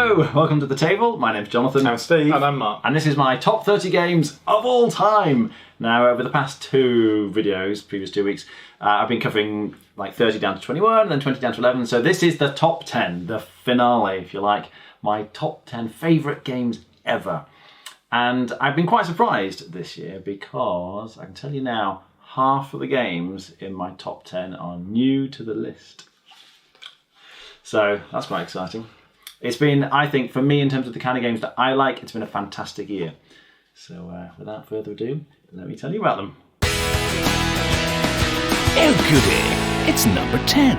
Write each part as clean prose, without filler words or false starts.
Hello, welcome to the table. My name's Jonathan. I'm Steve. And I'm Mark. And this is my top 30 games of all time. Now, over the past previous 2 weeks, I've been covering like 30 down to 21 and then 20 down to 11. So this is the top 10, the finale, if you like, my top 10 favourite games ever. And I've been quite surprised this year because I can tell you now, half of the games in my top 10 are new to the list. So that's quite exciting. It's been, I think, for me in terms of the kind of games that I like, it's been a fantastic year. So without further ado, let me tell you about them. Oh goody, it's number 10.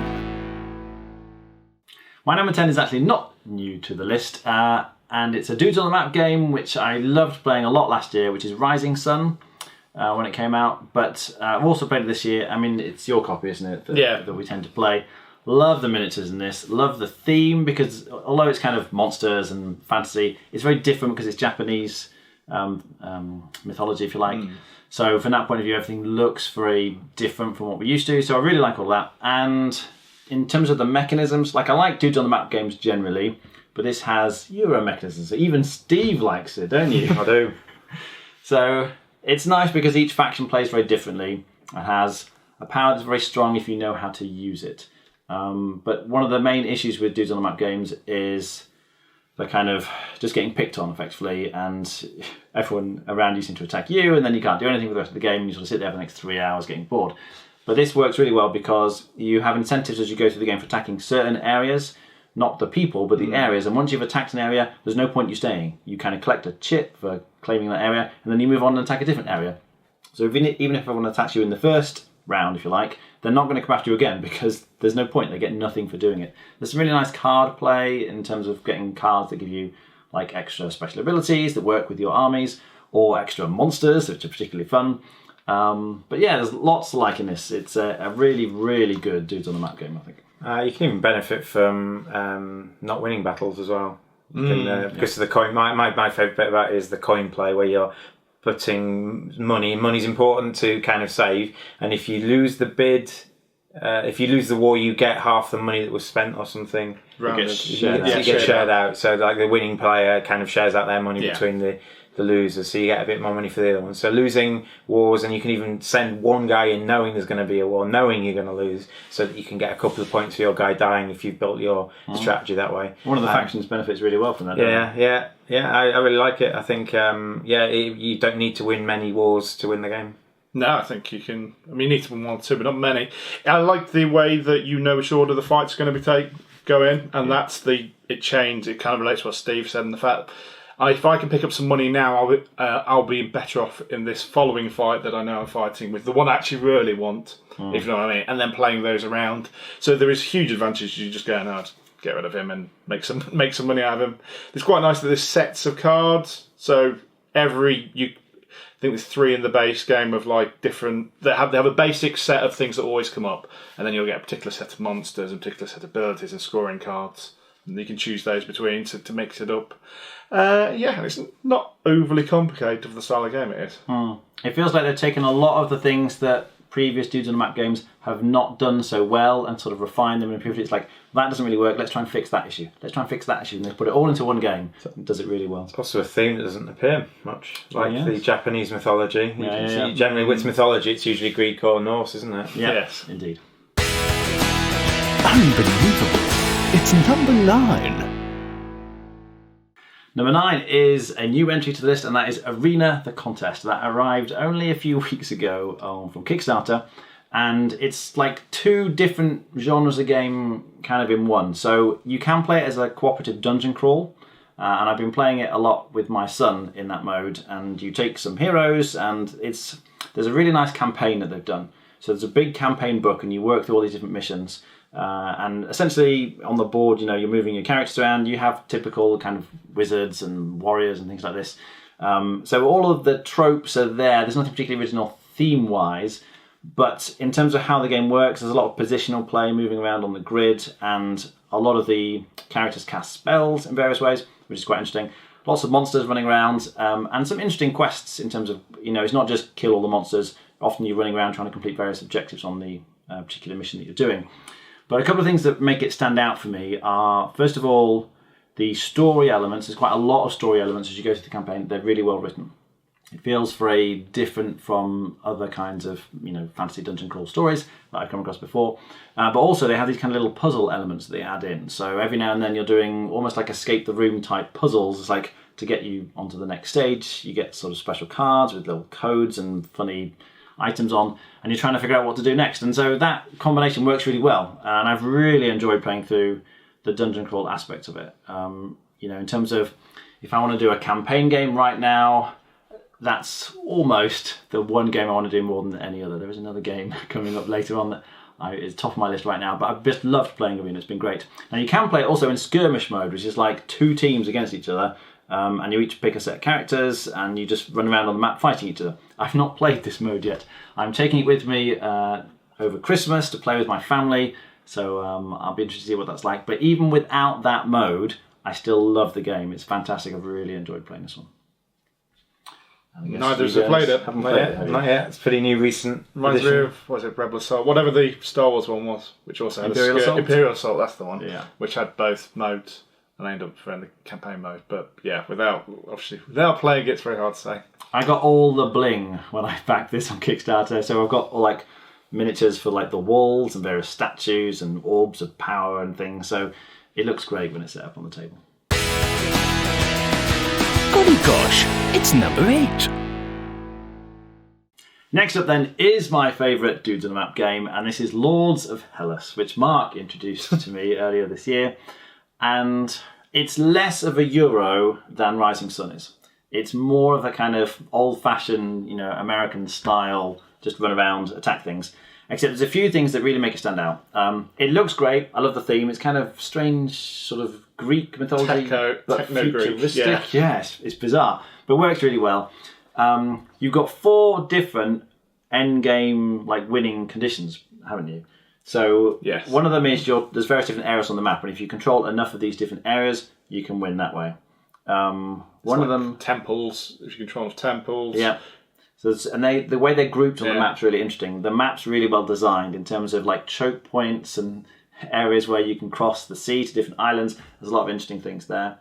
My number 10 is actually not new to the list, and it's a Dudes on the Map game which I loved playing a lot last year, which is Rising Sun when it came out. But I've also played it this year. I mean, it's your copy, isn't it? That we tend to play. Love the miniatures in this, love the theme, because although it's kind of monsters and fantasy, it's very different because it's Japanese mythology, if you like. So from that point of view, everything looks very different from what we're used to. So I really like all that. And in terms of the mechanisms, like I like Dudes on the Map games generally, but this has Euro mechanisms. So even Steve likes it, don't you? I do. So it's nice because each faction plays very differently. It has a power that's very strong if you know how to use it. But one of the main issues with Dudes on the Map games is the kind of just getting picked on effectively, and everyone around you seems to attack you, and then you can't do anything for the rest of the game, and you sort of sit there for the next 3 hours getting bored. But this works really well because you have incentives as you go through the game for attacking certain areas, not the people, but the areas. And once you've attacked an area, there's no point you staying. You kind of collect a chit for claiming that area, and then you move on and attack a different area. So even if everyone attacks you in the first round, if you like, they're not going to come after you again because there's no point. They get nothing for doing it. There's some really nice card play in terms of getting cards that give you like extra special abilities that work with your armies, or extra monsters, which are particularly fun. But yeah, there's lots to like in this. It's a really, really good Dudes on the Map game, I think. You can even benefit from not winning battles as well. You can, because of the coin. My favourite bit about it is the coin play, where you're putting money. Money's important to kind of save, and if you lose the bid, if you lose the war, you get half the money that was spent or something. You get shared out. So like the winning player kind of shares out their money between the losers, so you get a bit more money for the other one. So losing wars, and you can even send one guy in knowing there's going to be a war, knowing you're going to lose, so that you can get a couple of points for your guy dying if you've built your strategy that way. One of the factions benefits really well from that. I really like it. I think you don't need to win many wars to win the game. No, I think you can. I mean, you need to win 1 or 2, but not many. I like the way that you know which order the fight's going to be go in, and that's it changed. It kind of relates to what Steve said, and the fact if I can pick up some money now, I'll be better off in this following fight that I know I'm fighting with, the one I actually really want, if you know what I mean, and then playing those around. So there is huge advantage. You just go and get rid of him and make some money out of him. It's quite nice that there's sets of cards. So I think there's 3 in the base game of like different. They have a basic set of things that always come up, and then you'll get a particular set of monsters, and a particular set of abilities and scoring cards, and you can choose those between to mix it up. It's not overly complicated for the style of game it is. It feels like they've taken a lot of the things that previous Dudes on the Map games have not done so well and sort of refined them and improved it. It's like, that doesn't really work, let's try and fix that issue. Let's try and fix that issue. And they put it all into one game. It does it really well. It's also a theme that doesn't appear much, like the Japanese mythology. Yeah. Generally, with mythology, it's usually Greek or Norse, isn't it? Yeah. Yes, indeed. Unbelievable. It's number 9. Number 9 is a new entry to the list, and that is Arena the Contest. That arrived only a few weeks ago from Kickstarter, and it's like 2 different genres of game kind of in one. So you can play it as a cooperative dungeon crawl, and I've been playing it a lot with my son in that mode, and you take some heroes, and there's a really nice campaign that they've done. So there's a big campaign book, and you work through all these different missions. And essentially on the board, you're moving your characters around. You have typical kind of wizards and warriors and things like this. So all of the tropes are there. There's nothing particularly original theme-wise, but in terms of how the game works, there's a lot of positional play, moving around on the grid, and a lot of the characters cast spells in various ways, which is quite interesting. Lots of monsters running around, and some interesting quests in terms of, it's not just kill all the monsters. Often you're running around trying to complete various objectives on the particular mission that you're doing. But a couple of things that make it stand out for me are, first of all, The story elements, there's quite a lot of story elements as you go through the campaign. They're really well written. It feels very different from other kinds of, fantasy dungeon crawl stories that I've come across before. But also they have these kind of little puzzle elements that they add in. So every now and then you're doing almost like escape the room type puzzles. It's like to get you onto the next stage, you get sort of special cards with little codes and funny items on, and you're trying to figure out what to do next. And so that combination works really well. And I've really enjoyed playing through the dungeon crawl aspect of it. In terms of if I want to do a campaign game right now, that's almost the one game I want to do more than any other. There is another game coming up later on that is top of my list right now, but I've just loved playing Arena. It's been great. Now you can play it also in skirmish mode, which is like 2 teams against each other, and you each pick a set of characters and you just run around on the map fighting each other. I've not played this mode yet. I'm taking it with me over Christmas to play with my family, so I'll be interested to see what that's like. But even without that mode, I still love the game. It's fantastic. I've really enjoyed playing this one. Neither has played it. Haven't played it. Not yet. It's pretty new, recent. Reminds me of, was it Rebel Assault? Whatever the Star Wars one was, which also had Imperial Assault, that's the one. Yeah. Which had both modes, and I ended up preferring the campaign mode. But yeah, without playing it, it's very hard to say. I got all the bling when I backed this on Kickstarter, so I've got all like miniatures for like the walls and various statues and orbs of power and things, so it looks great when it's set up on the table. Golly gosh, it's number 8. Next up then is my favourite Dudes on the Map game, and this is Lords of Hellas, which Mark introduced to me earlier this year. And it's less of a Euro than Rising Sun is. It's more of a kind of old-fashioned, American style, just run around, attack things. Except there's a few things that really make it stand out. It looks great. I love the theme. It's kind of strange, sort of Greek mythology, but futuristic. Yeah. Yes, it's bizarre, but works really well. You've got 4 different end game winning conditions, haven't you? So yes. One of them is there's various different areas on the map, and if you control enough of these different areas, you can win that way. One of them temples. If you control temples, yeah. So the way they're grouped on the map's really interesting. The map's really well designed in terms of choke points and areas where you can cross the sea to different islands. There's a lot of interesting things there.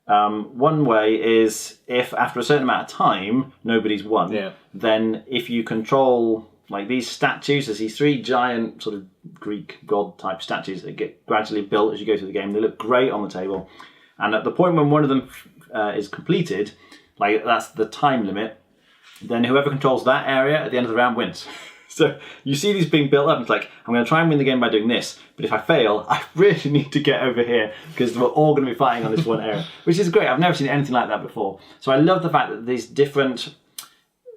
One way is if after a certain amount of time nobody's won, then if you control these statues, there's these 3 giant sort of Greek god type statues that get gradually built as you go through the game. They look great on the table, and at the point when one of them is completed, that's the time limit, then whoever controls that area at the end of the round wins. So you see these being built up, and it's I'm going to try and win the game by doing this, but if I fail, I really need to get over here because we're all going to be fighting on this one area, which is great. I've never seen anything like that before. So I love the fact that these different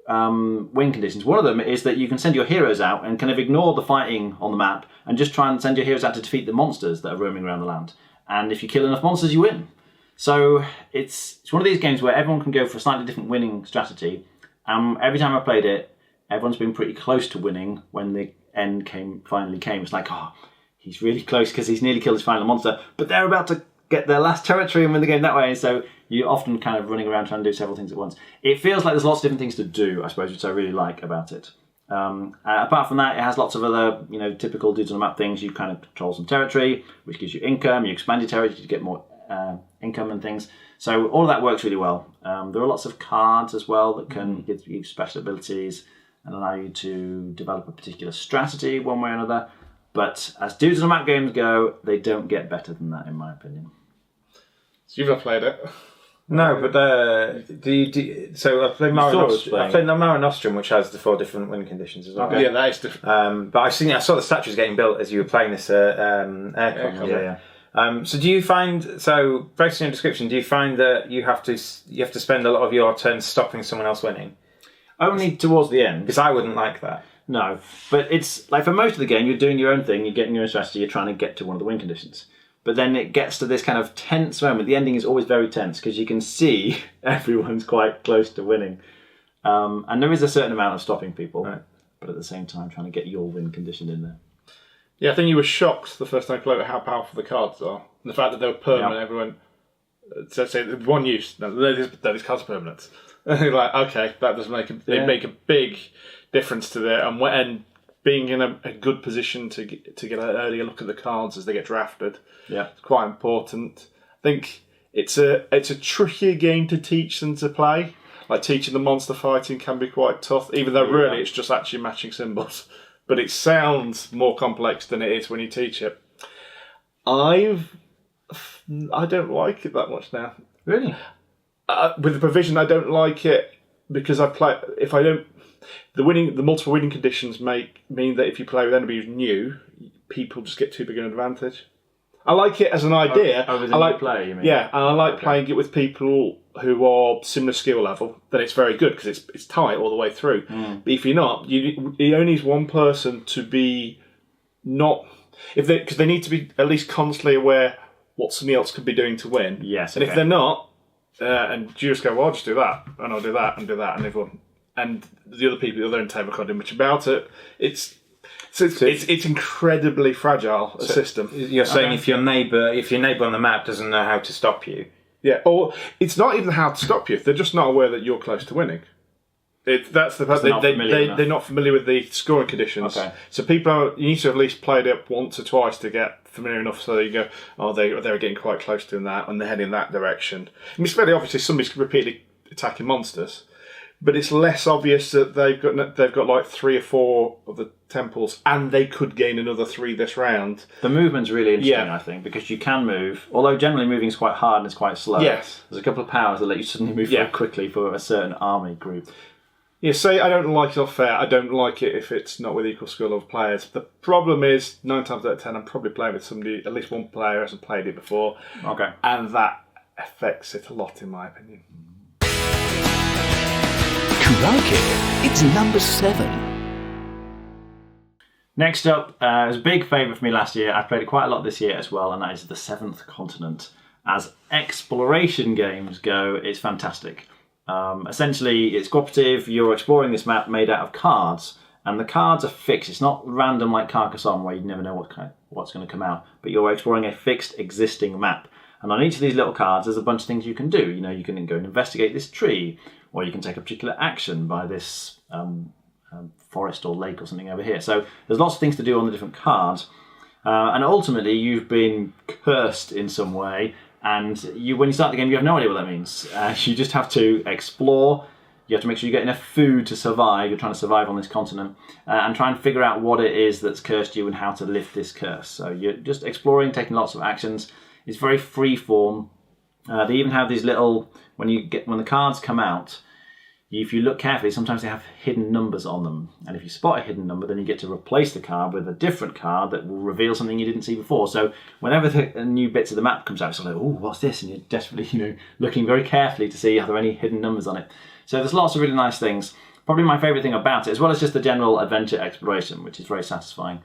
win conditions. One of them is that you can send your heroes out and kind of ignore the fighting on the map and just try and send your heroes out to defeat the monsters that are roaming around the land. And if you kill enough monsters, you win. So it's one of these games where everyone can go for a slightly different winning strategy. Every time I played it, everyone's been pretty close to winning when the end finally came. It's he's really close because he's nearly killed his final monster, but they're about to get their last territory and win the game that way. And so you're often kind of running around trying to do several things at once. It feels like there's lots of different things to do, I suppose, which I really like about it. Apart from that, it has lots of other, typical Dudes on the Map things. You kind of control some territory, which gives you income. You expand your territory to get more income and things. So all of that works really well. There are lots of cards as well that can give you special abilities and allow you to develop a particular strategy one way or another. But as Dudes on the Map games go, they don't get better than that, in my opinion. So you've not played it? No, but so I played Mare Nostrum, which has the 4 different win conditions as well. Okay. Yeah, that is different. But I saw the statues getting built as you were playing this aircon. Yeah. So do you find, based on your description, do you find that you have to spend a lot of your turns stopping someone else winning? Only towards the end. Because I wouldn't like that. No, but it's for most of the game, you're doing your own thing, you're getting your own strategy, you're trying to get to one of the win conditions. But then it gets to this kind of tense moment. The ending is always very tense because you can see everyone's quite close to winning. And there is a certain amount of stopping people, right, but at the same time trying to get your win condition in there. Yeah, I think you were shocked the first time you played at how powerful the cards are. And the fact that they were permanent, everyone... So say one use, these cards are permanent. And you're okay, that does make a big difference to there. And being in a good position to get an earlier look at the cards as they get drafted, it's quite important. I think it's a trickier game to teach than to play. Like teaching the monster fighting can be quite tough, even though really it's just actually matching symbols. But it sounds more complex than it is when you teach it. I don't like it that much now. Really? With the provision, I don't like it because the multiple winning conditions mean that if you play with anybody who's new, people just get too big an advantage. I like it as an idea. I like play, you mean? Yeah, and I like playing it with people who are similar skill level. Then it's very good because it's tight all the way through. But if you're not, you only need one person to be not because they need to be at least constantly aware what somebody else could be doing to win. Yes, and if they're not, and you just go, well, I'll just do that, and I'll do that, and do that, and everyone, and the other people, the other end table can't do much about it. It's incredibly fragile a system. You're saying if your neighbour on the map doesn't know how to stop you. Yeah, or it's not even how to stop you. They're just not aware that you're close to winning. That's the fact. They're not familiar with the scoring conditions. Okay. So you need to have at least played it once or twice to get familiar enough so that you go, oh, they're getting quite close to that and they're heading that direction. I mean, it's very obviously somebody's repeatedly attacking monsters, but it's less obvious that they've got like 3 or 4 of the temples and they could gain another 3 this round. The movement's really interesting, I think, because you can move, although generally moving is quite hard and it's quite slow. Yes. There's a couple of powers that let you suddenly move very quickly for a certain army group. Yeah, say I don't like it off fair. I don't like it if it's not with equal skill of players. The problem is 9 times out of 10, I'm probably playing with somebody, at least one player who hasn't played it before. Okay. And that affects it a lot, in my opinion. Crikey, it's number 7. Next up, it was a big favourite for me last year. I played it quite a lot this year as well, and that is The Seventh Continent. As exploration games go, it's fantastic. Essentially, it's cooperative. You're exploring this map made out of cards, and the cards are fixed. It's not random like Carcassonne, where you never know what's going to come out. But you're exploring a fixed existing map, and on each of these little cards, there's a bunch of things you can do. You know, you can go and investigate this tree, or you can take a particular action by this forest or lake or something over here. So there's lots of things to do on the different cards, and ultimately, you've been cursed in some way. And when you start the game, you have no idea what that means. You just have to explore. You have to make sure you get enough food to survive. You're trying to survive on this continent and try and figure out what it is that's cursed you and how to lift this curse. So you're just exploring, taking lots of actions. It's very free form. They even have these little when the cards come out. If you look carefully, sometimes they have hidden numbers on them. And if you spot a hidden number, then you get to replace the card with a different card that will reveal something you didn't see before. So whenever the new bits of the map comes out, it's like, oh, what's this? And you're desperately, looking very carefully to see are there any hidden numbers on it. So there's lots of really nice things. Probably my favourite thing about it, as well as just the general adventure exploration, which is very satisfying,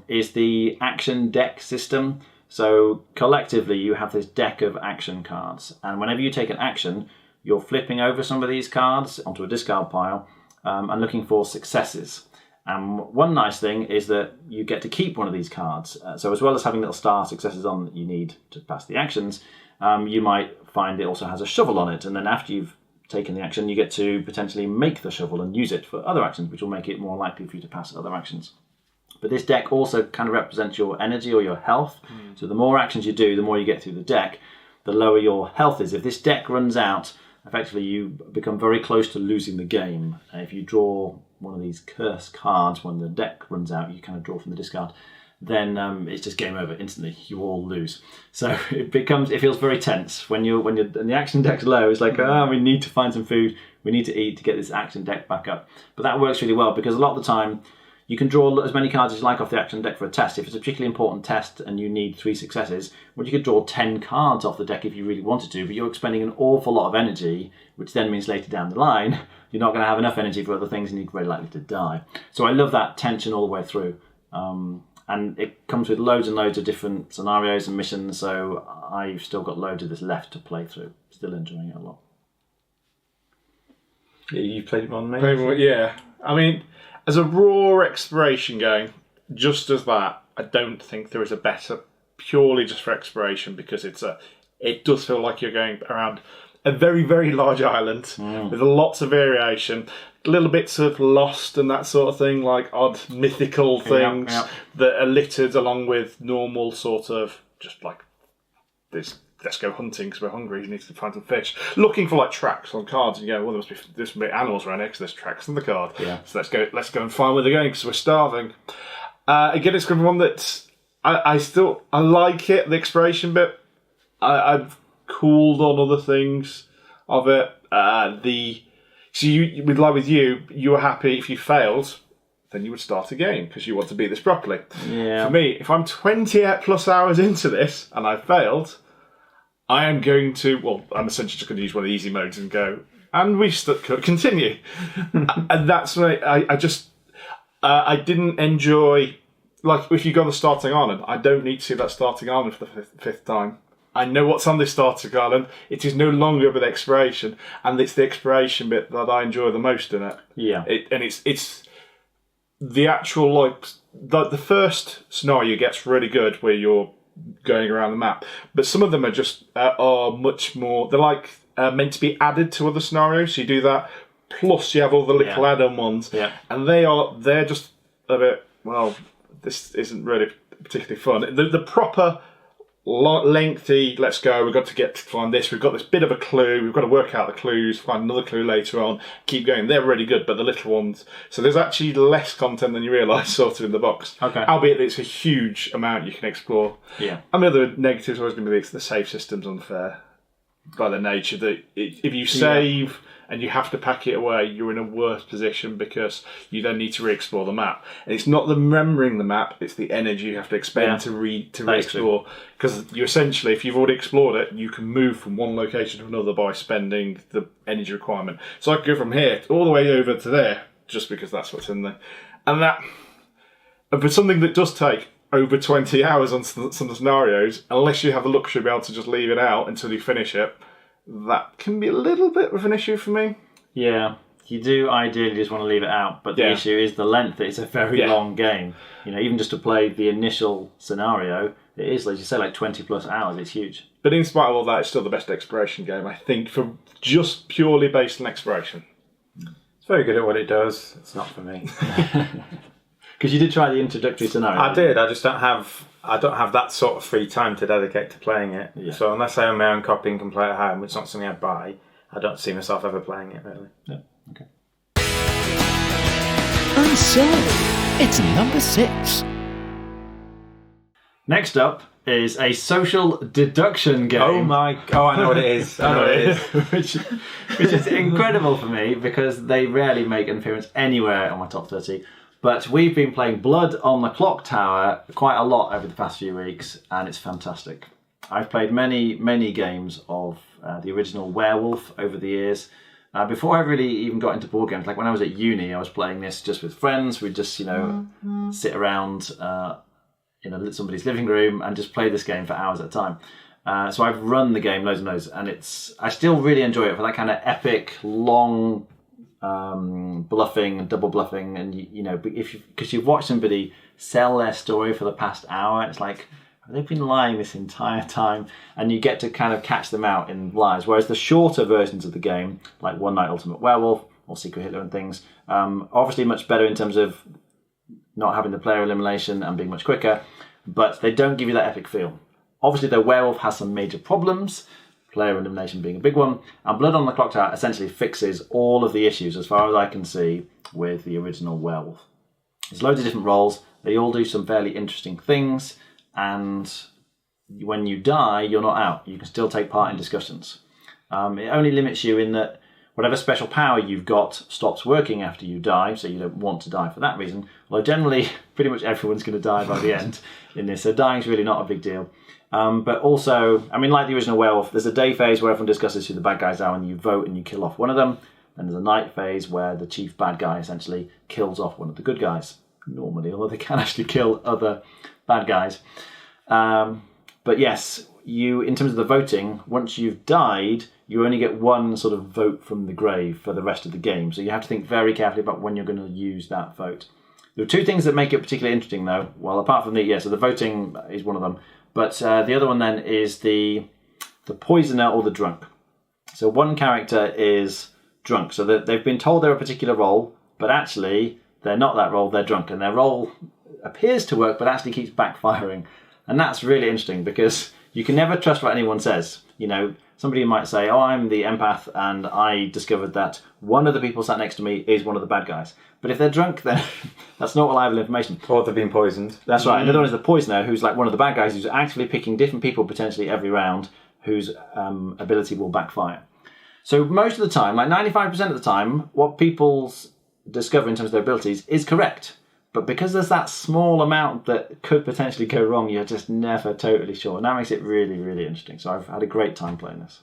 is the action deck system. So collectively, you have this deck of action cards. And whenever you take an action, you're flipping over some of these cards onto a discard pile and looking for successes. And one nice thing is that you get to keep one of these cards. So as well as having little star successes on that you need to pass the actions, you might find it also has a shovel on it. And then after you've taken the action, you get to potentially make the shovel and use it for other actions, which will make it more likely for you to pass other actions. But this deck also kind of represents your energy or your health. So the more actions you do, the more you get through the deck, the lower your health is. If this deck runs out, effectively you become very close to losing the game. If you draw one of these curse cards when the deck runs out, you kind of draw from the discard, then it's just game over instantly. You all lose. So it feels very tense when the action deck's low. It's like, we need to find some food, we need to eat to get this action deck back up. But that works really well because a lot of the time you can draw as many cards as you like off the action deck for a test. If it's a particularly important test and you need 3 successes, well, you could draw 10 cards off the deck if you really wanted to, but you're expending an awful lot of energy, which then means later down the line, you're not going to have enough energy for other things and you're very likely to die. So I love that tension all the way through. And it comes with loads and loads of different scenarios and missions, so I've still got loads of this left to play through. Still enjoying it a lot. Yeah, you played it on me? Yeah. I mean, as a raw exploration game, just as that, I don't think there is a better, purely just for exploration, because it does feel like you're going around a very, very large island with lots of variation, little bits of Lost and that sort of thing, like odd mythical things that are littered along with normal sort of just like this let's go hunting because we're hungry. You need to find some fish. Looking for like tracks on cards, and you go, well, there must be animals around here because there's tracks on the card. Yeah. So let's go and find where they're going because we're starving. Again, it's kind of one that I like it. The exploration bit, I've cooled on other things of it. With you, you were happy if you failed, then you would start again because you want to beat this properly. Yeah. For me, if I'm 20 plus hours into this and I failed, I'm essentially just going to use one of the easy modes and go, and we continue. And that's why I didn't enjoy, like, if you go on the starting island, I don't need to see that starting island for the fifth time. I know what's on this starting island. It is no longer with exploration, and it's the exploration bit that I enjoy the most in it. Yeah. It's the actual, like, the first scenario gets really good where you're going around the map, but some of them are much more. They're like meant to be added to other scenarios. So you do that, plus you have all the little add-on ones, and they're just a bit. Well, this isn't really particularly fun. The proper lengthy, let's go, we've got to find this, we've got this bit of a clue, we've got to work out the clues, find another clue later on, keep going. They're really good, but the little ones, so there's actually less content than you realise sort of in the box. Okay. Albeit it's a huge amount you can explore. Yeah. I mean, the negatives are always going to be the save system's unfair by their nature, that if you save and you have to pack it away, you're in a worse position because you then need to re-explore the map. And it's not the remembering the map, it's the energy you have to expend to re-explore. Because you essentially, if you've already explored it, you can move from one location to another by spending the energy requirement. So I could go from here all the way over to there, just because that's what's in there. And for something that does take over 20 hours on some of the scenarios, unless you have the luxury of being able to just leave it out until you finish it, that can be a little bit of an issue for me. Yeah, you do ideally just want to leave it out, but the issue is the length. It's a very long game. You know, even just to play the initial scenario, it is, like you say, like 20 plus hours. It's huge. But in spite of all that, it's still the best exploration game, I think, for just purely based on exploration. It's very good at what it does. It's not for me. Because you did try the introductory scenario. I did. I just don't have that sort of free time to dedicate to playing it. Yeah. So unless I own my own copy and can play it at home, which is not something I'd buy, I don't see myself ever playing it, really. Yeah. Okay. And so, it's number 6. Next up is a social deduction game. Oh, I know what it is. I know what it is. which is incredible for me because they rarely make an appearance anywhere on my top 30. But we've been playing Blood on the Clocktower quite a lot over the past few weeks, and it's fantastic. I've played many, many games of the original Werewolf over the years. Before I really even got into board games, like when I was at uni, I was playing this just with friends. We'd just, sit around in somebody's living room and just play this game for hours at a time. So I've run the game loads and loads, and I still really enjoy it for that kind of epic, long bluffing and double bluffing, and because you've watched somebody sell their story for the past hour, it's like they've been lying this entire time, and you get to kind of catch them out in lies. Whereas the shorter versions of the game, like One Night Ultimate Werewolf or Secret Hitler and things, obviously much better in terms of not having the player elimination and being much quicker, but they don't give you that epic feel. Obviously, the Werewolf has some major problems, player elimination being a big one, and Blood on the Clocktower essentially fixes all of the issues, as far as I can see, with the original Werewolf. There's loads of different roles, they all do some fairly interesting things, and when you die, you're not out. You can still take part in discussions. It only limits you in that whatever special power you've got stops working after you die, so you don't want to die for that reason. Although generally, pretty much everyone's going to die by the end in this, so dying's really not a big deal. But also, like the original Werewolf, there's a day phase where everyone discusses who the bad guys are and you vote and you kill off one of them. Then there's a night phase where the chief bad guy essentially kills off one of the good guys, normally, although they can actually kill other bad guys. But yes, in terms of the voting, once you've died, you only get one sort of vote from the grave for the rest of the game. So you have to think very carefully about when you're going to use that vote. There are two things that make it particularly interesting, though. Well, apart from so the voting is one of them. But the other one then is the poisoner or the drunk. So one character is drunk. So they've been told they're a particular role, but actually they're not that role, they're drunk. And their role appears to work, but actually keeps backfiring. And that's really interesting because you can never trust what anyone says. You know, somebody might say, "Oh, I'm the empath, and I discovered that one of the people sat next to me is one of the bad guys." But if they're drunk, then that's not reliable information. Or they've been poisoned. That's right. Another one is the poisoner, who's like one of the bad guys, who's actively picking different people potentially every round, whose ability will backfire. So most of the time, like 95% of the time, what people discover in terms of their abilities is correct. But because there's that small amount that could potentially go wrong, you're just never totally sure. And that makes it really, really interesting. So I've had a great time playing this.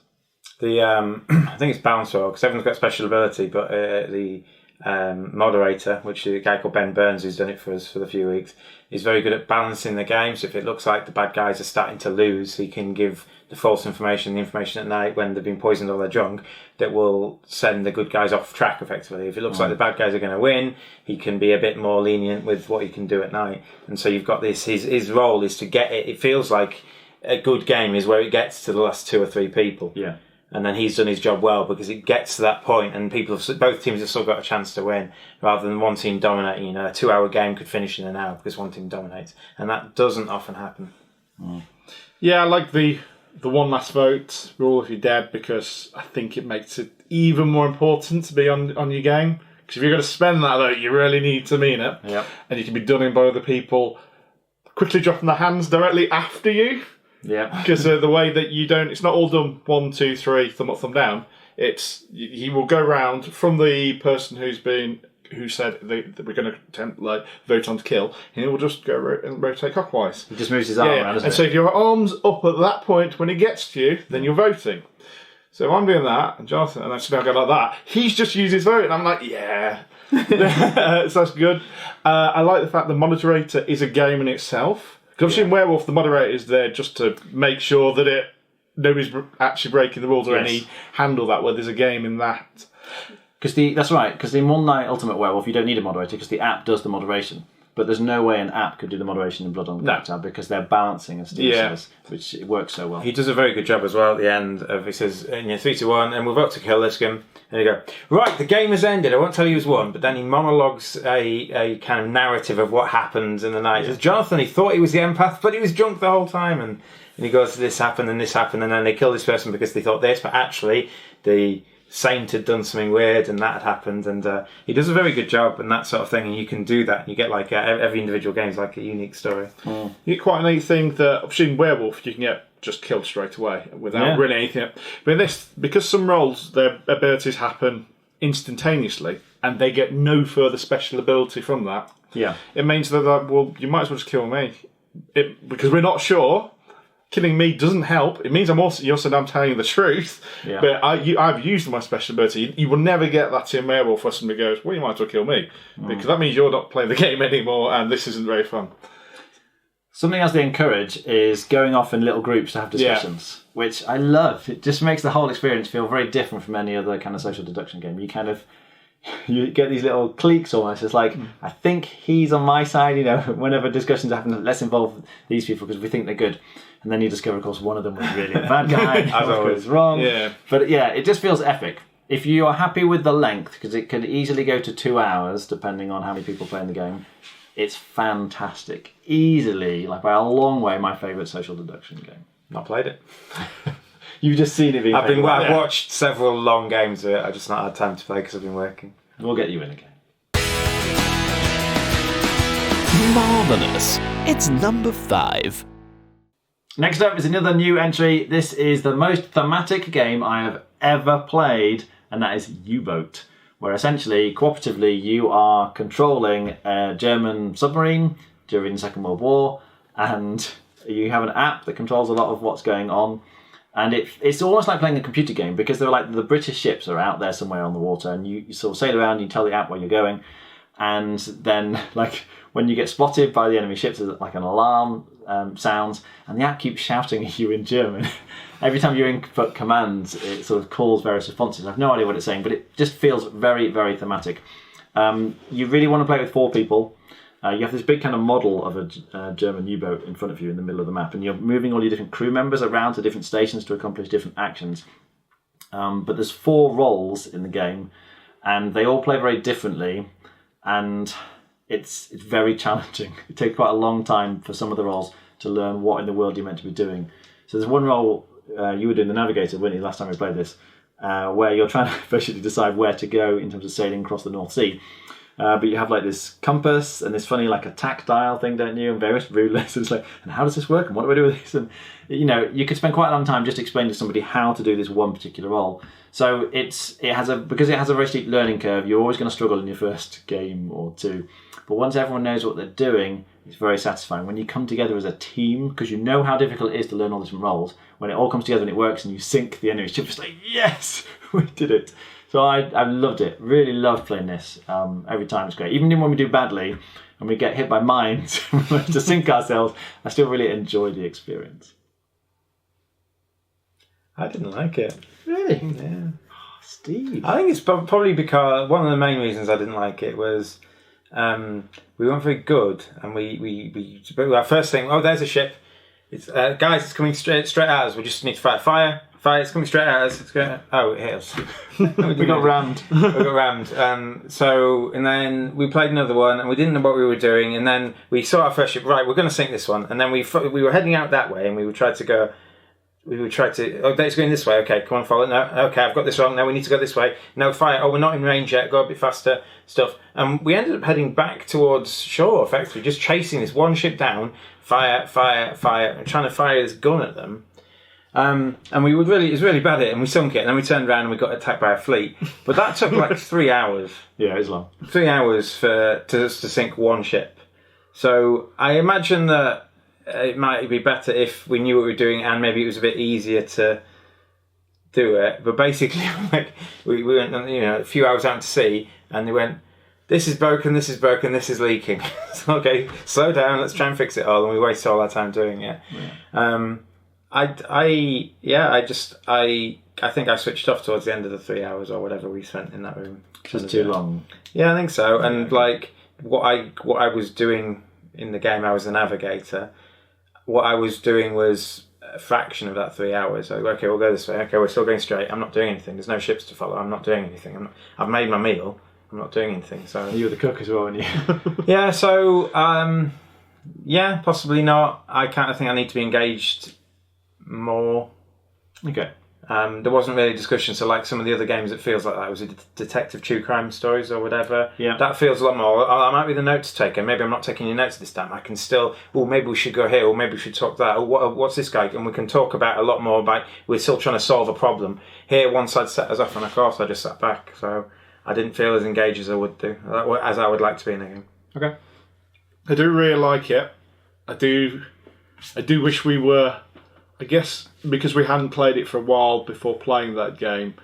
I think it's balance well, because everyone's got special ability, but the moderator, which is a guy called Ben Burns, who's done it for us for the few weeks, is very good at balancing the game. So if it looks like the bad guys are starting to lose, he can give the false information, the information at night when they've been poisoned or they're drunk, that will send the good guys off track effectively. If it looks like the bad guys are going to win, he can be a bit more lenient with what he can do at night. And so you've got this, his role is to get it feels like a good game is where it gets to the last 2 or 3 people. Yeah. And then he's done his job well, because it gets to that point and both teams have still got a chance to win, rather than one team dominating. You know, a 2-hour game could finish in an hour because one team dominates, and that doesn't often happen. Yeah, I like the one last vote rule if you're dead, because I think it makes it even more important to be on your game. Because if you're going to spend that vote, you really need to mean it. Yep. And you can be done in by other people quickly dropping their hands directly after you. Yeah. Because the way that you don't, it's not all done 1, 2, 3, thumb up, thumb down. It's he will go round from the person who said that we're going to attempt vote on to kill, and he will just go and rotate clockwise. He just moves his arm around, doesn't and it? so if your arm's up at that point when he gets to you, then you're voting. So if I'm doing that, and Jonathan, and actually I go like that, he's just used his vote, and I'm like, yeah. So that's good. I like the fact the moderator is a game in itself. Because obviously in Werewolf, the moderator is there just to make sure that nobody's actually breaking the rules or any handle that, where there's a game in that. That's right, because in One Night Ultimate Werewolf, you don't need a moderator because the app does the moderation. But there's no way an app could do the moderation in Blood on the Clocktower because they're balancing, as Steve says, which it works so well. He does a very good job as well at the end of, he says, 3 to 1, and we'll vote to kill this game. And you go, right, the game has ended. I won't tell you who's won, but then he monologues a kind of narrative of what happened in the night. He says, Jonathan, he thought he was the empath, but he was drunk the whole time. And he goes, this happened, and then they kill this person because they thought this, but actually the Saint had done something weird and that had happened, and he does a very good job and that sort of thing, and you can do that. You get like every individual game is like a unique story. You get quite a neat thing that, obviously in Werewolf, you can get just killed straight away without really anything. But in this, because some roles, their abilities happen instantaneously and they get no further special ability from that. Yeah. It means that, well, you might as well just kill me. Because we're not sure. Killing me doesn't help. It means I'm telling you the truth. Yeah. But I've used my special ability. You will never get that in Werewolf where somebody goes, well, you might as well kill me. Because that means you're not playing the game anymore and this isn't very fun. Something else they encourage is going off in little groups to have discussions, which I love. It just makes the whole experience feel very different from any other kind of social deduction game. You get these little cliques almost. It's like, I think he's on my side, whenever discussions happen, let's involve these people because we think they're good. And then you discover, of course, one of them was really a bad guy. As always, wrong. Yeah. But yeah, it just feels epic. If you are happy with the length, because it could easily go to 2 hours, depending on how many people play in the game, it's fantastic. Easily, like by a long way, my favourite social deduction game. Not played it. You've just seen it being I've watched several long games of it. I've just not had time to play because I've been working. We'll get you in again. Marvellous. It's number 5. Next up is another new entry. This is the most thematic game I have ever played, and that is U-Boot, where essentially, cooperatively, you are controlling a German submarine during the Second World War, and you have an app that controls a lot of what's going on. And it's almost like playing a computer game, because they're like the British ships are out there somewhere on the water, and you sort of sail around, you tell the app where you're going, and then like when you get spotted by the enemy ships, there's like an alarm sounds, and the app keeps shouting at you in German. Every time you input commands, it sort of calls various responses. I have no idea what it's saying, but it just feels very, very thematic. You really want to play with 4 people. You have this big kind of model of a German U-boat in front of you in the middle of the map, and you're moving all your different crew members around to different stations to accomplish different actions. But there's 4 roles in the game, and they all play very differently, and it's very challenging. It takes quite a long time for some of the roles to learn what in the world you're meant to be doing. So there's one role, you were doing the navigator, weren't you, last time we played this, where you're trying to basically decide where to go in terms of sailing across the North Sea. But you have like this compass and this funny like a tactile thing, don't you? And various rulers. And it's like, and how does this work? And what do I do with this? And you could spend quite a long time just explaining to somebody how to do this one particular role. So because it has a very steep learning curve. You're always going to struggle in your first game or two. But once everyone knows what they're doing, it's very satisfying. When you come together as a team, because you know how difficult it is to learn all different roles, when it all comes together and it works and you sink the enemy ship, it's like, yes, we did it. So I loved it. Really loved playing this. Every time it's great. Even when we do badly and we get hit by mines to sink ourselves, I still really enjoy the experience. I didn't like it. Really? Yeah. Oh, Steve. I think it's probably because one of the main reasons I didn't like it was we weren't very good, and we our first thing. Oh, there's a ship. It's guys, it's coming straight at us. We just need to fire. It's coming straight at us. It hit us. We got rammed. And then we played another one, and we didn't know what we were doing. And then we saw our first ship. Right, we're going to sink this one. And then we were heading out that way, and we would try to go. Oh, it's going this way. Okay, come on, follow. No, okay, I've got this wrong. No, we need to go this way. No, fire. Oh, we're not in range yet. Go a bit faster. Stuff. And we ended up heading back towards shore, effectively, just chasing this one ship down. Fire, and trying to fire this gun at them. And it was really bad at it, and we sunk it, and then we turned around and we got attacked by a fleet. But that took like 3 hours. Yeah, it was long. 3 hours to sink one ship. So I imagine that it might be better if we knew what we were doing, and maybe it was a bit easier to do it. But basically, like we went, a few hours out to sea, and they went, "This is broken. This is broken. This is leaking." So, okay, slow down. Let's try and fix it all, and we wasted all our time doing it. Yeah. I think I switched off towards the end of the 3 hours or whatever we spent in that room. Just too long. Yeah, I think so. And like what I was doing in the game, I was the navigator. What I was doing was a fraction of that 3 hours. So, okay, we'll go this way. Okay, we're still going straight. I'm not doing anything. There's no ships to follow. I'm not doing anything. I've made my meal. I'm not doing anything. So you were the cook as well, weren't you? Yeah. So possibly not. I kind of think I need to be engaged more. Okay. There wasn't really discussion, so like some of the other games, it feels like that was a detective true crime stories or whatever. Yeah. That feels a lot more. I might be the notes taker. Maybe I'm not taking your notes this time. I can still. Oh, maybe we should go here, or maybe we should talk that. Or what's this guy? And we can talk about a lot more. About we're still trying to solve a problem. Here, once I'd set us off on a course, I just sat back, so I didn't feel as engaged as I would do, as I would like to be in a game. Okay. I do really like it. I do wish we were. I guess because we hadn't played it for a while before playing that game,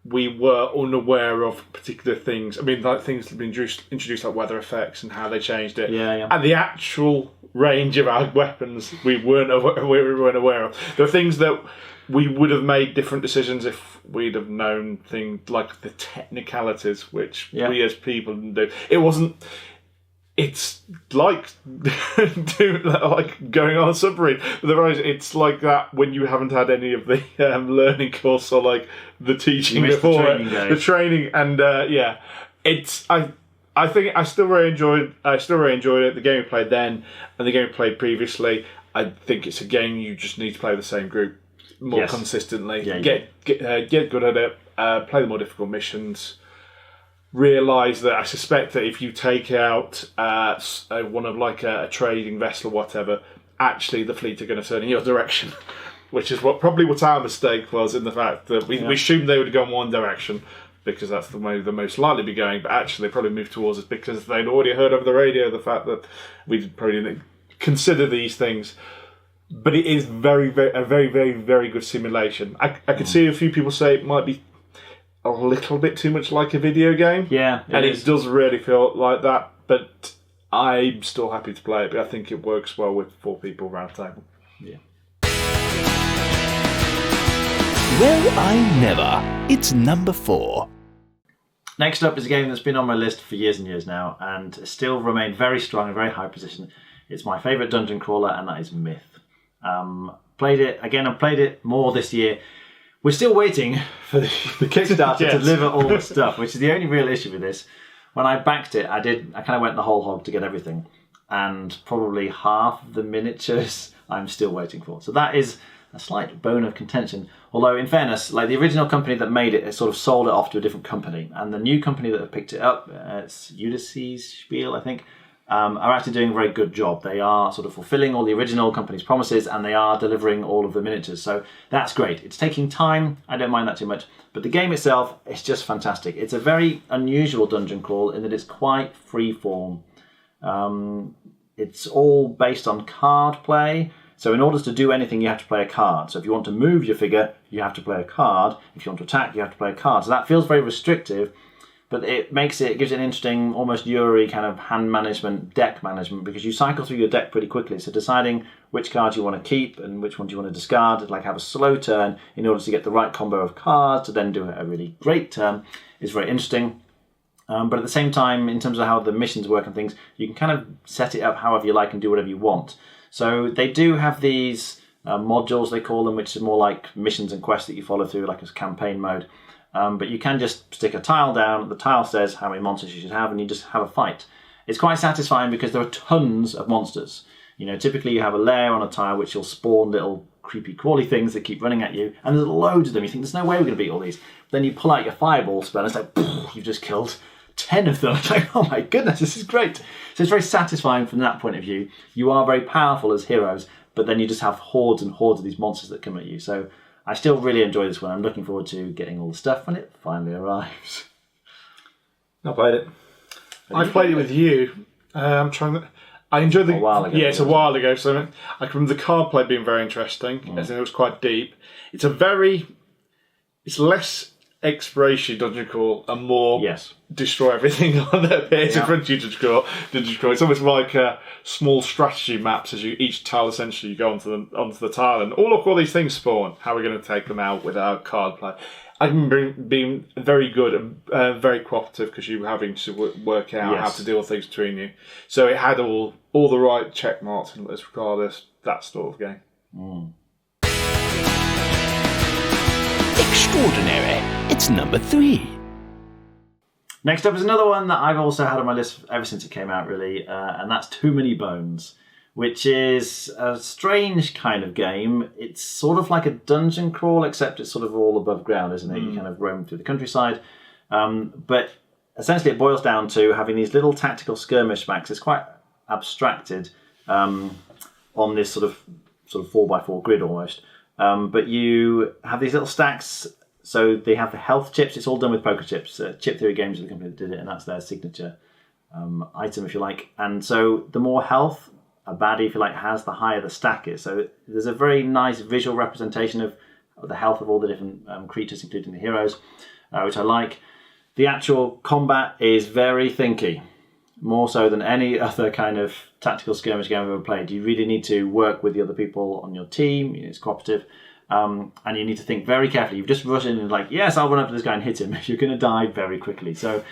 we were unaware of particular things. I mean, like things that have been introduced like weather effects and how they changed it. Yeah. And the actual range of our weapons we weren't aware of. There are things that we would have made different decisions if we'd have known things like the technicalities, which we as people didn't do. It wasn't. It's like like going on a submarine. But it's like that when you haven't had any of the learning course or like the teaching before the training, and it's I think I still really enjoyed it. The game we played then and the game we played previously. I think it's a game you just need to play with the same group more consistently. Yeah, get good at it. Play the more difficult missions. Realise that I suspect that if you take out one of like a trading vessel or whatever, actually the fleet are going to turn in your direction, which is what our mistake was, in the fact that we assumed they would go in one direction because that's the way they're most likely to be going, but actually they probably moved towards us because they'd already heard over the radio the fact that we probably didn't consider these things. But it is a very, very good simulation. I could see a few people say it might be a little bit too much like a video game. Yeah. It does really feel like that, but I'm still happy to play it, but I think it works well with 4 people around the table. Yeah. Well, I never. It's number 4. Next up is a game that's been on my list for years and years now, and still remained very strong and very high position. It's my favourite dungeon crawler, and that is Myth. Played it again. I've played it more this year. We're still waiting for the Kickstarter to deliver all the stuff, which is the only real issue with this. When I backed it, I kind of went the whole hog to get everything, and probably half the miniatures I'm still waiting for. So that is a slight bone of contention. Although, in fairness, like the original company that made it, sort of sold it off to a different company, and the new company that have picked it up, it's Ulysses Spiel, I think, are actually doing a very good job. They are sort of fulfilling all the original company's promises, and they are delivering all of the miniatures. So that's great. It's taking time. I don't mind that too much. But the game itself is just fantastic. It's a very unusual dungeon crawl in that it's quite free-form. It's all based on card play. So in order to do anything, you have to play a card. So if you want to move your figure, you have to play a card. If you want to attack, you have to play a card. So that feels very restrictive, but it gives it an interesting, almost Yuri kind of hand management, deck management, because you cycle through your deck pretty quickly. So deciding which cards you want to keep and which ones you want to discard, like have a slow turn in order to get the right combo of cards to then do a really great turn is very interesting. But at the same time, in terms of how the missions work and things, you can kind of set it up however you like and do whatever you want. So they do have these modules, they call them, which are more like missions and quests that you follow through, like as campaign mode. But you can just stick a tile down, the tile says how many monsters you should have, and you just have a fight. It's quite satisfying because there are tons of monsters. You know, typically you have a layer on a tile which will spawn little creepy crawly things that keep running at you, and there's loads of them. You think, there's no way we're going to beat all these. Then you pull out your fireball spell, and it's like, you've just killed 10 of them. It's like, oh my goodness, this is great. So it's very satisfying from that point of view. You are very powerful as heroes, but then you just have hordes and hordes of these monsters that come at you. So I still really enjoy this one. I'm looking forward to getting all the stuff when it finally arrives. I played it. I played it with you. I'm trying to... I enjoyed the... A while ago. Yeah, it's a while ago. So I can remember the card play being very interesting. I think it was quite deep. It's less exploration dungeon crawl and more destroy everything on that appears in front of you dungeon crawl. It's almost like small strategy maps as you each tile essentially you go onto the tile and all these things spawn. How are we going to take them out with our card play? I remember being very good and very cooperative because you were having to work out how to deal with things between you. So it had all the right check marks as regardless that sort of game. Extraordinary. It's number 3. Next up is another one that I've also had on my list ever since it came out, really, and that's Too Many Bones, which is a strange kind of game. It's sort of like a dungeon crawl, except it's sort of all above ground, isn't it? You kind of roam through the countryside. But essentially it boils down to having these little tactical skirmish maps. It's quite abstracted on this sort of 4x4 grid almost. But you have these little stacks. So they have the health chips. It's all done with poker chips. Chip Theory Games are the company that did it, and that's their signature item, if you like. And so the more health a baddie, if you like, has, the higher the stack is. So there's a very nice visual representation of the health of all the different creatures, including the heroes, which I like. The actual combat is very thinky, more so than any other kind of tactical skirmish game I've ever played. You really need to work with the other people on your team. It's cooperative. And you need to think very carefully. You just rush in and like, yes, I'll run up to this guy and hit him. You're going to die very quickly. So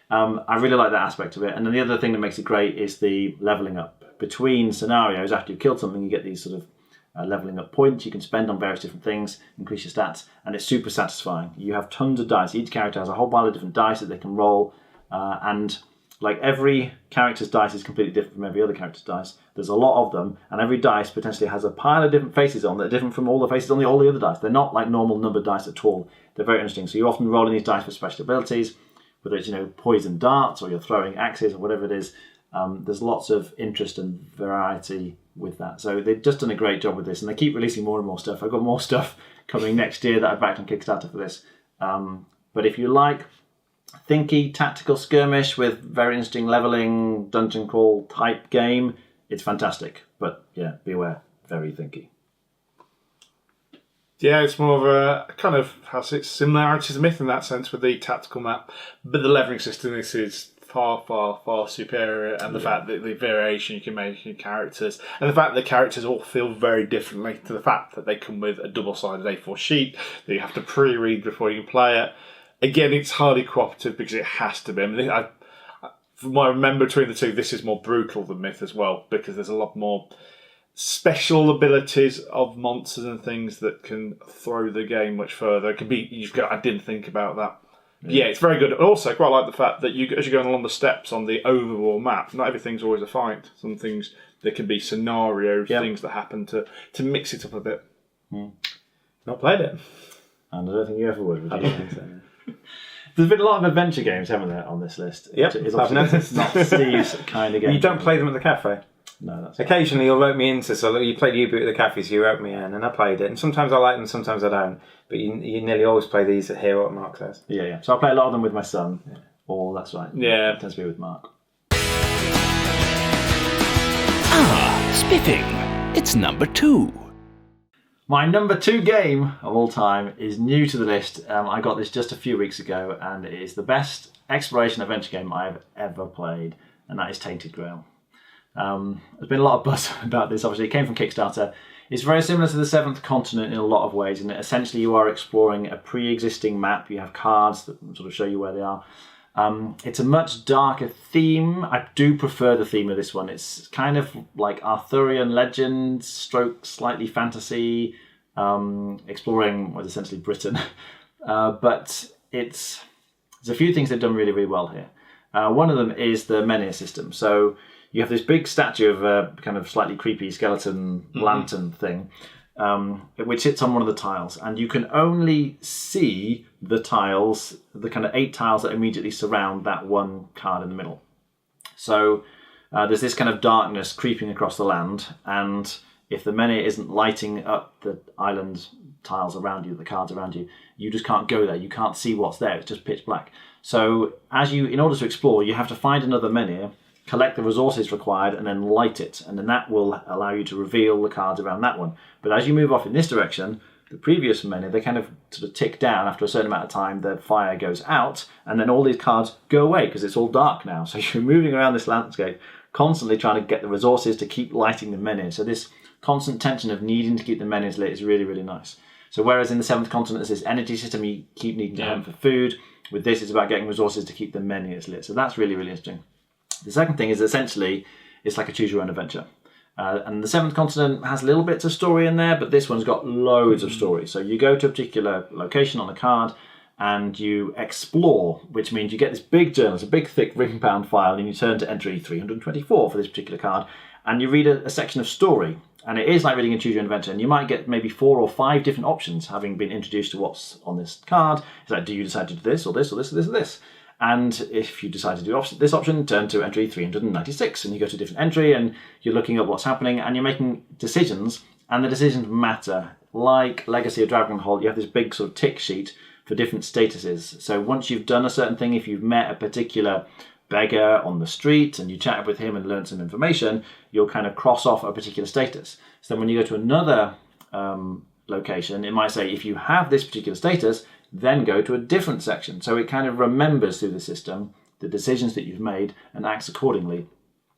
I really like that aspect of it. And then the other thing that makes it great is the leveling up. Between scenarios, after you've killed something, you get these sort of leveling up points you can spend on various different things, increase your stats, and it's super satisfying. You have tons of dice. Each character has a whole pile of different dice that they can roll, and like every character's dice is completely different from every other character's dice. There's a lot of them, and every dice potentially has a pile of different faces on that are different from all the faces on all the other dice. They're not like normal numbered dice at all. They're very interesting. So you're often rolling these dice for special abilities, whether it's poison darts or you're throwing axes or whatever it is. There's lots of interest and variety with that. So they've just done a great job with this, and they keep releasing more and more stuff. I've got more stuff coming next year that I backed on Kickstarter for this. But if you like thinky tactical skirmish with very interesting leveling dungeon crawl type game, it's fantastic. But yeah, beware, very thinky. Yeah, it's more of a kind of has its similarities to Myth in that sense with the tactical map, but the leveling system is far, far, far superior, and the fact that the variation you can make in characters, and the fact that the characters all feel very differently, to the fact that they come with a double-sided A4 sheet that you have to pre-read before you can play it. Again, it's hardly cooperative because it has to be. I mean, from what I remember between the two, this is more brutal than Myth as well, because there's a lot more special abilities of monsters and things that can throw the game much further. It can be. I didn't think about that. Yeah, it's very good. And also, I quite like the fact that as you're going along the steps on the overall map, not everything's always a fight. Some things, there can be scenario things that happen to mix it up a bit. Not played it. And I don't think you ever would I you? don't think so. There's been a lot of adventure games, haven't there, on this list? Yep, It's I've noticed. not Steve's kind of game. You don't play them at the cafe? No, that's Occasionally you'll rope me into, so you played U-Boot at the cafe, so you roped me in, and I played it. And sometimes I like them, sometimes I don't. But you nearly always play these at here, what Mark says. Yeah. So I play a lot of them with my son. Yeah. Or that's right. Yeah. It tends to be with Mark. Spiffing. It's number 2. My number 2 game of all time is new to the list. I got this just a few weeks ago, and it is the best exploration adventure game I've ever played, and that is Tainted Grail. There's been a lot of buzz about this. Obviously, it came from Kickstarter. It's very similar to the Seventh Continent in a lot of ways, and essentially you are exploring a pre-existing map. You have cards that sort of show you where they are. It's a much darker theme. I do prefer the theme of this one. It's kind of like Arthurian legend, stroke slightly fantasy, exploring what is essentially Britain. But there's a few things they've done really, really well here. One of them is the menhir system. So you have this big statue of a kind of slightly creepy skeleton lantern thing, which sits on one of the tiles, and you can only see the tiles, the kind of 8 tiles that immediately surround that one card in the middle. So there's this kind of darkness creeping across the land, and if the menhir isn't lighting up the island tiles around you, the cards around you, you just can't go there. You can't see what's there. It's just pitch black. So in order to explore, you have to find another menhir, collect the resources required, and then light it, and then that will allow you to reveal the cards around that one. But as you move off in this direction, the previous menhir, they kind of sort of tick down. After a certain amount of time, the fire goes out, and then all these cards go away because it's all dark now. So you're moving around this landscape, constantly trying to get the resources to keep lighting the menhir. So this constant tension of needing to keep the menhirs lit is really, really nice. So whereas in the Seventh Continent there's this energy system, you keep needing to hunt for food. With this, it's about getting resources to keep the menhirs lit. So that's really, really interesting. The second thing is essentially it's like a choose-your-own adventure. And the Seventh Continent has little bits of story in there, but this one's got loads of story. So you go to a particular location on a card and you explore, which means you get this big journal, it's a big thick ring-bound file, and you turn to entry 324 for this particular card, and you read a section of story. And it is like reading a choose-your-own adventure, and you might get maybe 4 or 5 different options having been introduced to what's on this card. It's like, do you decide to do this or this or this or this or this? And if you decide to do this option, turn to entry 396, and you go to a different entry, and you're looking at what's happening, and you're making decisions, and the decisions matter. Like Legacy of Dragonhold, you have this big sort of tick sheet for different statuses. So once you've done a certain thing, if you've met a particular beggar on the street, and you chatted with him and learned some information, you'll kind of cross off a particular status. So then when you go to another location, it might say, if you have this particular status, then go to a different section. So it kind of remembers through the system the decisions that you've made and acts accordingly.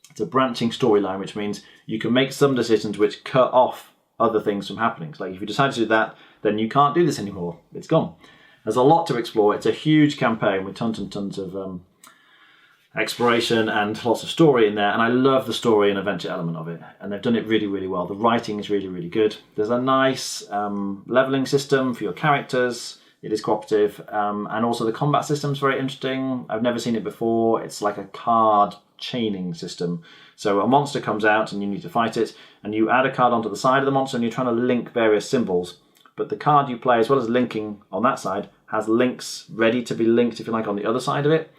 It's a branching storyline, which means you can make some decisions which cut off other things from happening. So like if you decide to do that, then you can't do this anymore. It's gone. There's a lot to explore. It's a huge campaign with tons and tons of exploration and lots of story in there, and I love the story and adventure element of it, and they've done it really, really well. The writing is really, really good. There's a nice leveling system for your characters. It is cooperative, and also the combat system is very interesting. I've never seen it before. It's like a card chaining system. So a monster comes out and you need to fight it, and you add a card onto the side of the monster and you're trying to link various symbols. But the card you play, as well as linking on that side, has links ready to be linked, if you like, on the other side of it.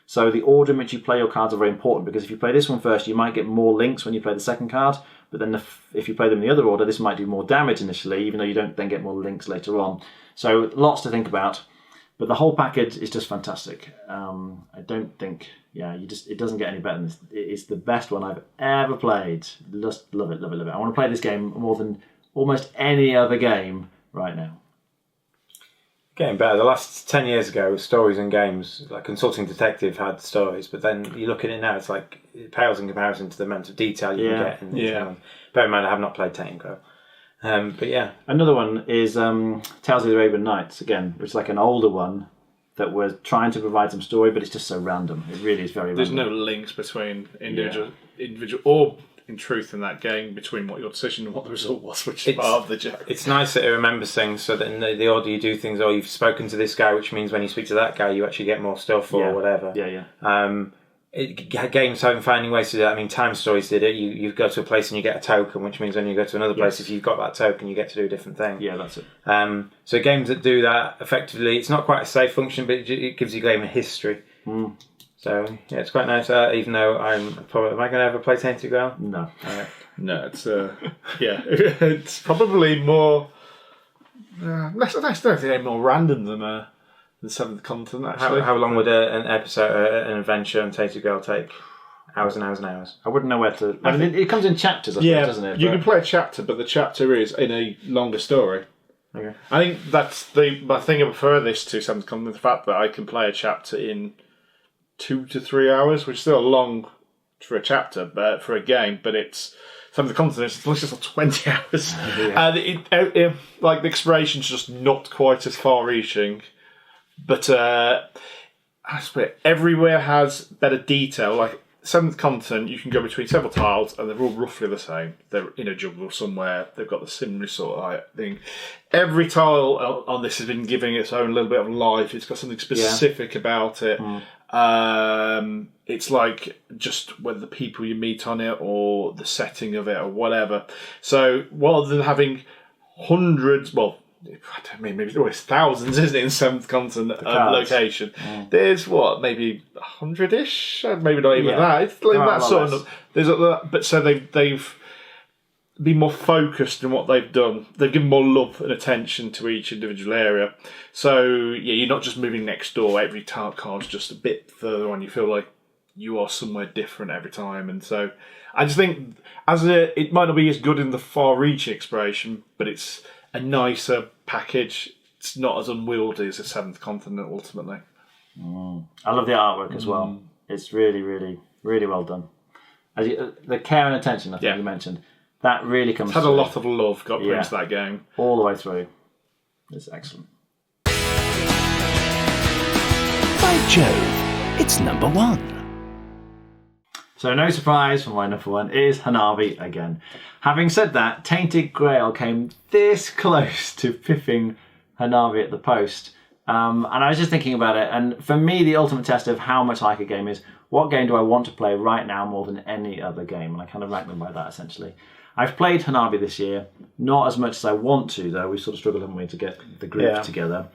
So the order in which you play your cards are very important, because if you play this one first, you might get more links when you play the second card. But then if you play them in the other order, this might do more damage initially, even though you don't then get more links later on. So lots to think about. But the whole package is just fantastic. I don't think, it doesn't get any better than this. It's the best one I've ever played. Just love it, love it, love it. I want to play this game more than almost any other game right now. Getting better. The last 10 years ago, stories and games, like Consulting Detective had stories, but then you look at it now, it's like, it pales in comparison to the amount of detail you can get in these ones. Bear in mind, I have not played Tainted Grail. But yeah. Another one is Tales of the Arabian Nights, again, which is like an older one that was trying to provide some story, but it's just so random. It really is very There's random. no links between individual or in truth in that game between what your decision and what the result was, which is part of the joke. It's nice that it remembers things, so that in the order you do things, or you've spoken to this guy, which means when you speak to that guy, you actually get more stuff or whatever. Yeah. games having finding ways to do that. I mean, Time Stories did it. You go to a place and you get a token, which means when you go to another place, if you've got that token, you get to do a different thing. Yeah, that's it. So games that do that effectively, it's not quite a save function, but it gives you game a history. So yeah, it's quite nice. Even though am I going to ever play Tainted Grail? No. No, it's it's probably more. I don't think any more random than the Seventh Continent. Actually, how long would an episode, an adventure on Tainted Grail take? Hours and hours and hours. I wouldn't know where to. I mean, it comes in chapters, I suppose, doesn't it? You can play a chapter, but the chapter is in a longer story. Okay. I think that's my thing. I prefer this to Seventh Continent. The fact that I can play a chapter in 2 to 3 hours, which is still long for a chapter, but for a game. But it's Seventh Continent. It's just like 20 hours, and like the exploration's just not quite as far-reaching. But I suppose everywhere has better detail. Like Seventh Continent, you can go between several tiles, and they're all roughly the same. They're in a jungle somewhere. They've got the similar sort of thing. Every tile on this has been giving its own little bit of life. It's got something specific about it. It's like just whether the people you meet on it or the setting of it or whatever. So rather than having hundreds, well, I mean, maybe always thousands, isn't it, in Seventh Continent location? There's maybe 100-ish, maybe not even that. It's like that sort of. But so they've been more focused in what they've done. They've given more love and attention to each individual area. So yeah, you're not just moving next door. Every card's just a bit further on. You feel like you are somewhere different every time, and so I just think it might not be as good in the far-reaching exploration, but it's a nicer package. It's not as unwieldy as the Seventh Continent, ultimately. I love the artwork as well. It's really, really, really well done. The care and attention, I think you mentioned, that really comes through. Had a lot of love got put into that game. All the way through. It's excellent. By Jove, it's number 1. So no surprise for my number 1 is Hanabi again. Having said that, Tainted Grail came this close to piffing Hanabi at the post. And I was just thinking about it, and for me the ultimate test of how much I like a game is what game do I want to play right now more than any other game, and I kind of rank them by that essentially. I've played Hanabi this year, not as much as I want to though. We've sort of struggled, haven't we, to get the group together.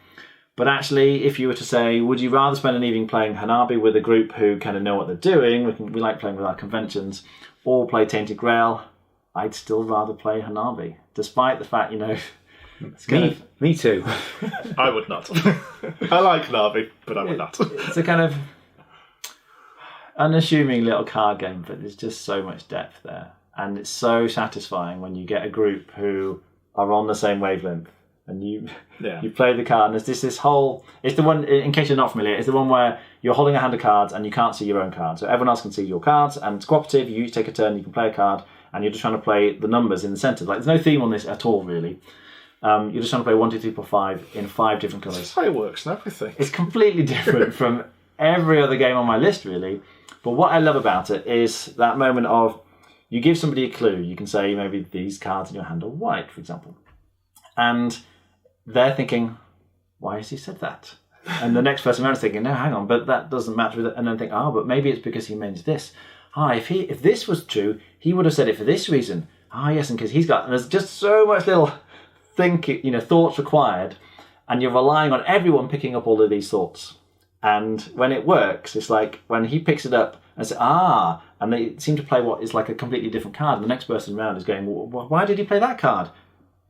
But actually, if you were to say, would you rather spend an evening playing Hanabi with a group who kind of know what they're doing, we like playing with our conventions, or play Tainted Grail, I'd still rather play Hanabi, despite the fact, Me too. I would not. I like Hanabi, but I would not. It's a kind of unassuming little card game, but there's just so much depth there. And it's so satisfying when you get a group who are on the same wavelength. And you play the card, and there's this whole... It's the one, in case you're not familiar, it's the one where you're holding a hand of cards and you can't see your own card. So everyone else can see your cards, and it's cooperative. You each take a turn, you can play a card, and you're just trying to play the numbers in the centre. Like, there's no theme on this at all, really. You're just trying to play 1, 2, 3, 4, 5 in 5 different colours. That's how it works and everything. It's completely different from every other game on my list, really. But what I love about it is that moment of... You give somebody a clue. You can say, maybe these cards in your hand are white, for example. And... they're thinking, why has he said that? And the next person around is thinking, no, hang on, but that doesn't match with it. And then think, but maybe it's because he means this. If this was true, he would have said it for this reason. Yes, and because he's got... And there's just so much little thoughts required, and you're relying on everyone picking up all of these thoughts. And when it works, it's like when he picks it up and says, and they seem to play what is like a completely different card. And the next person around is going, well, why did he play that card?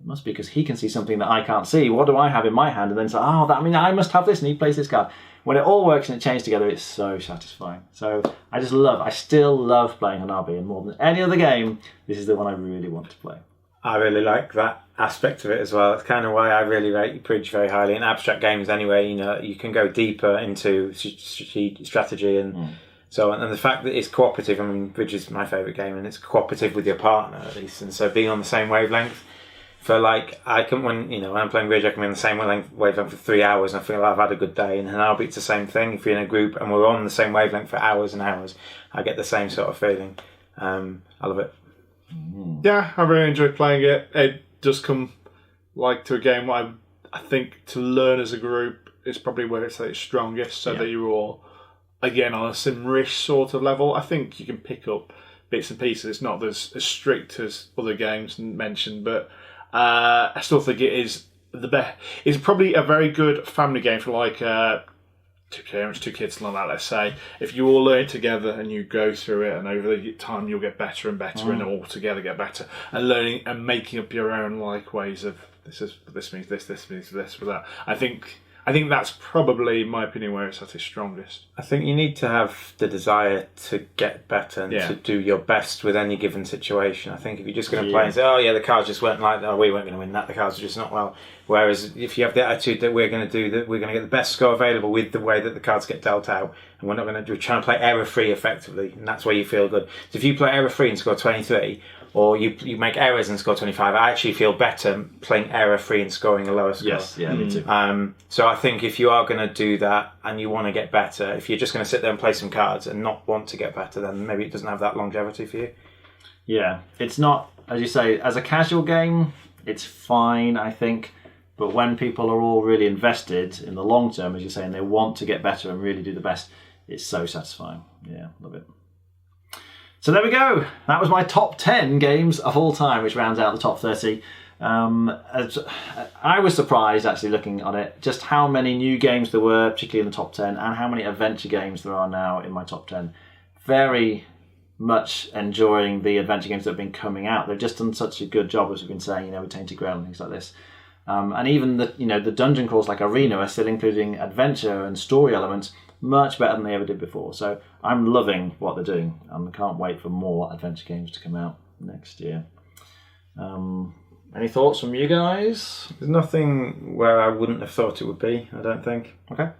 It must be because he can see something that I can't see. What do I have in my hand? And then say, I must have this, and he plays this card. When it all works and it changes together, it's so satisfying. So I still love playing Hanabi, and more than any other game, this is the one I really want to play. I really like that aspect of it as well. It's kind of why I really rate Bridge very highly. In abstract games anyway, you can go deeper into strategy and so on. And the fact that it's cooperative, I mean, Bridge is my favourite game, and it's cooperative with your partner at least. And so being on the same wavelength, for like, when I'm playing Bridge, I can be on the same wavelength for 3 hours and I feel like I've had a good day. And Hanabi, it's the same thing. If you're in a group and we're on the same wavelength for hours and hours, I get the same sort of feeling. I love it. Yeah, I really enjoyed playing it. It does come to a game where I think to learn as a group is probably where it's at its strongest, so that you're all again, on a Simrish sort of level. I think you can pick up bits and pieces. It's not as strict as other games mentioned, but I still think it is the best. It's probably a very good family game for like 2 parents, 2 kids, something like that, let's say. If you all learn together and you go through it, and over the time you'll get better and better, and all together get better, and learning and making up your own ways of this means this with that. I think that's probably, in my opinion, where it's at its strongest. I think you need to have the desire to get better and to do your best with any given situation. I think if you're just going to play and say, oh yeah, the cards just weren't like that, or we weren't going to win that, the cards are just not well. Whereas if you have the attitude that we're going to do that, we're going to get the best score available with the way that the cards get dealt out, and we're not going to do trying to play error-free effectively, and that's where you feel good. So if you play error-free and score 23, or you make errors and score 25, I actually feel better playing error-free and scoring a lower score. Yes, yeah, me too. So I think if you are going to do that and you want to get better, if you're just going to sit there and play some cards and not want to get better, then maybe it doesn't have that longevity for you. Yeah, it's not, as you say, as a casual game, it's fine, I think. But when people are all really invested in the long term, as you say, and they want to get better and really do the best, it's so satisfying. Yeah, love it. So there we go. That was my top 10 games of all time, which rounds out the top 30. I was surprised, actually, looking at it, just how many new games there were, particularly in the top 10, and how many adventure games there are now in my top 10. Very much enjoying the adventure games that have been coming out. They've just done such a good job, as we've been saying, with Tainted Grail and things like this. And even the dungeon crawls like Arena are still including adventure and story elements much better than they ever did before. So I'm loving what they're doing, and I can't wait for more adventure games to come out next year. Any thoughts from you guys? There's nothing where I wouldn't have thought it would be, I don't think. Okay.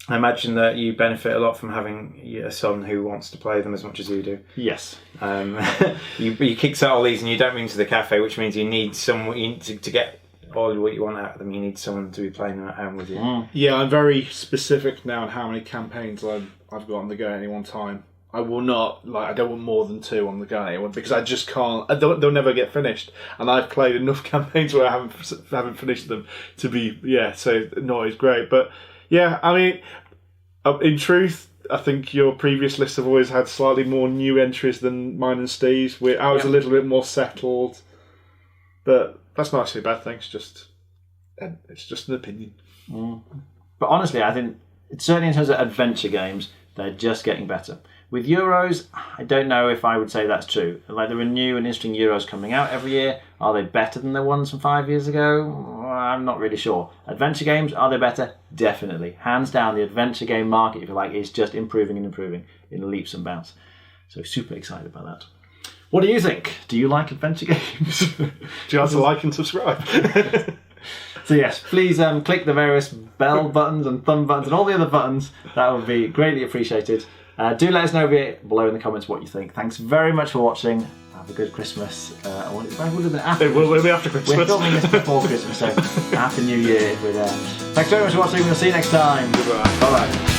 I imagine that you benefit a lot from having a son who wants to play them as much as you do. Yes. You kickstart all these and you don't bring them to the cafe, which means you need someone to get all what you want out of them. You need someone to be playing them at home with you. Yeah, I'm very specific now on how many campaigns I've got on the go at any one time. I will not, I don't want more than 2 on the go at any one, because I just can't. They'll never get finished, and I've played enough campaigns where I haven't finished them to be so not as great. But yeah, I mean, in truth, I think your previous lists have always had slightly more new entries than mine and Steve's. I was a little bit more settled, but that's not actually a bad thing. It's just an opinion. But honestly, I think certainly in terms of adventure games, they're just getting better. With Euros, I don't know if I would say that's true. There are new and interesting Euros coming out every year. Are they better than the ones from 5 years ago? I'm not really sure. Adventure games, are they better? Definitely. Hands down, the adventure game market, if you like, is just improving and improving in leaps and bounds. So super excited about that. What do you think? Do you like adventure games? Do you have to like and subscribe? So yes, please click the various bell buttons and thumb buttons and all the other buttons. That would be greatly appreciated. Do let us know below in the comments what you think. Thanks very much for watching. Have a good Christmas. It would have been after. It will be after Christmas. We're filming this before Christmas, so after New Year. Thanks very much for watching. We'll see you next time. Goodbye. Bye bye.